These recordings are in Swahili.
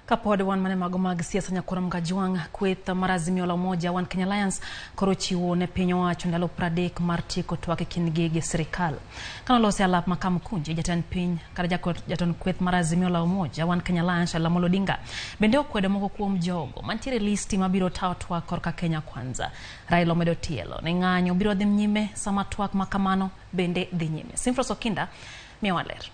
Kapod wan mane mag siasa nyakoro mgajuang kweth marazimio la umoja wan Kenya Alliance korochiwo ne piny owacho ndalo 30 mar tieko twak e kindgi gi sirkal. Kana lose alap makam kunji jatend piny kata jatend kweth marazimio la umoja wan Kenya Alliance Ramogi Odinga bende okwedo moko kuom jogo mantiere listi mabiro tawo twak korka Kenya Kwanza. Raila omedo tielo ne ng'anyo biro dhi nyime sama twak makamano bende dhi nyime. Simfros Okinda miyo waler.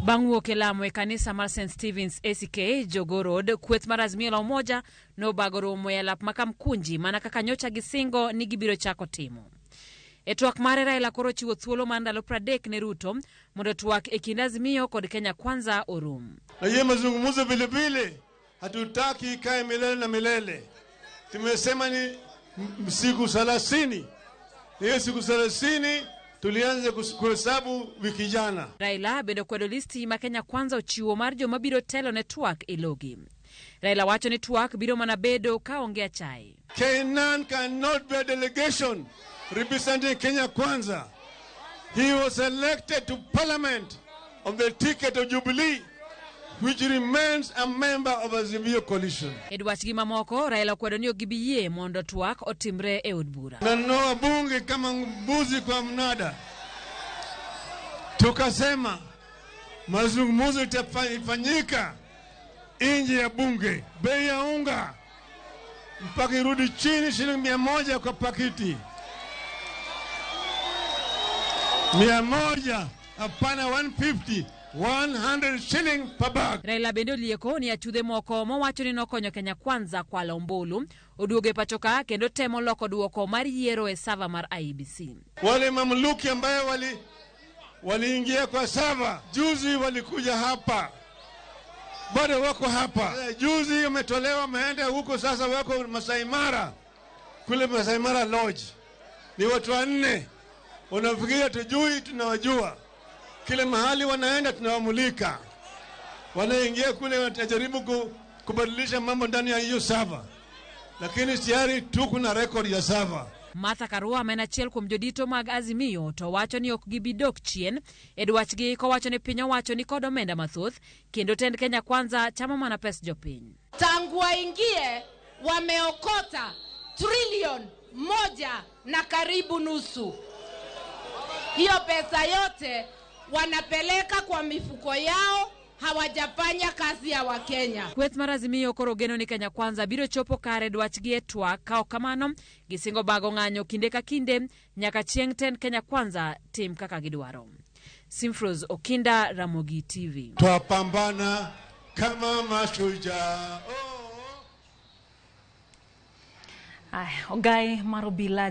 Bang'u kelamo e kanisa mar St. Stephen's ACK Jogo Road, kweth marazimio la umoja no bagoro mo yalap makam kunji mana kaka nyocha gisingo ni gibiro chako timo. E twak mare Raila koro chiwo thuolo mar ndalo 30 ne Ruto mondo twak e kind Azimio kod Kenya Kwanza orum. Na yeye mazungumzo vile vile hatutaki ikae milele na milele. Tumesema ni siku 30. Hiyo siku 30 tulianza kuhesabu wiki jana. Raila bendo kwedo listi ma Kenya Kwanza ochiwo mar joma biro telo ne twak e logi. Raila wacho ni twak biro mana bedo ka ongea chai. Kenan cannot be a delegation representing Kenya Kwanza. He was elected to parliament on the ticket of Jubilee, which remains a member of Azimio coalition. Edwach gi mamoko Raila kwedo ni ogibiye mondo twak otimre e od bura. Na no bunge kama mbuzi kwa mnada. Tukasema mazungumzo itafanyika nje ya bunge. Bei ya unga mpaka irudi chini shilingi 100 kwa pakiti. 100 hapana 150. 100 shilling per bag. Raila bendo lieko ni achudhe moko mowacho ni nokonyo Kenya Kwanza kwa lombulu oduoge pachoka kendo temo loko duoko mar yiero e sava mar IEBC. Wale mamluki ambaye waliingia kwa sava juzi walikuja hapa, bado wako hapa. Juzi umetolewa meenda huko, sasa wako Masai Mara, kule Masai Mara Lodge. Ni watu 4 wanafikiria tujui, tunawajua. Kile mahali wanaenda tunawamulika. Wanaingia kule watajaribu kubadilisha mambo ndani ya hiyo sava. Lakini tayari tuko na record ya sava. Martha Karua amena chiel kuom jodito mag Azimio to wacho ni ok gibidok chien. Edwachgi ko wacho ni piny owacho ni kod omenda mathoth kendo tend Kenya Kwanza chama mana pes jopiny. Tangu waingie wameokota trilioni 1 na karibu nusu. Hiyo pesa yote wanapeleka kwa mifuko yao, hawajafanya kazi ya Wakenya. Kweth marazimio koro geno ni Kenya Kwanza biro chopo kare dwachgi e twak kao kamano gisingo bago ng'anyo kinde ka kinde nyaka chieng' ten Kenya Kwanza tim kaka gidwaro. Simfros Okinda, Ramogi TV. Twapambana kama mashujaa. Ogai marobila